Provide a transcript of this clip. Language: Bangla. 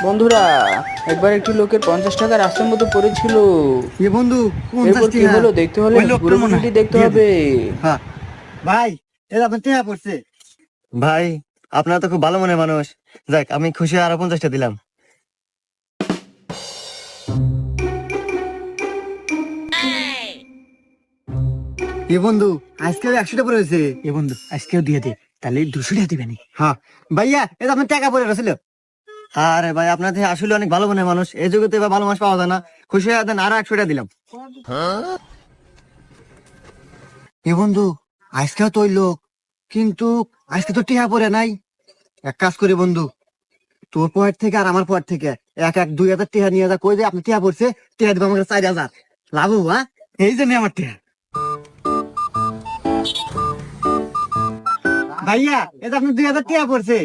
বন্ধুরা, একবার একটি লোকের 50 টাকা রাস্তার মধ্যে পড়েছিল। এ বন্ধু এরপর কি হলো দেখতে হলে ওই লোকটার পুরো মনে হয়। ভিডিওটি দেখতে দিয়ে দে। হবে। হ্যাঁ ভাই, এটা আপনার টেহা পড়ছে। ভাই, আপনারা তো খুব ভালো মনের মানুষ। যাক, আমি খুশি, আরো 50টা দিলাম। এ বন্ধু, আজকে 100টা পড়ে হয়েছে। এ বন্ধু আজকেও দিয়ে দে, তাহলে 200 টাকা দিবেনি। হ্যাঁ ভাইয়া, এটা আপনার টাকা পড়ে রয়েছিল। আরে ভাই, আপনাদের আসলে অনেক ভালো মনের মানুষ, এই যুগে তো এবার ভালো মানুষ পাওয়া যায় না। খুশি হয়ে দেন, আরো 100টা দিলাম। এ বন্ধু, আজকেও তো ওই লোক, কিন্তু আজকে তো টেহা পড়ে নাই। এক কাজ করি বন্ধু, তোর পয়েন্ট থেকে আর আমার পয়েন্ট থেকে এক এক 2000 টেহা নিয়ে যা, কই যে আপনি টেহা পড়ছে, টেহা দিব আমাকে 4000 লাভ হবো। হ্যাঁ, এই জন্য আমার টাকা। ভাইয়া, এটা আপনি 2000 টেহা পড়ছে।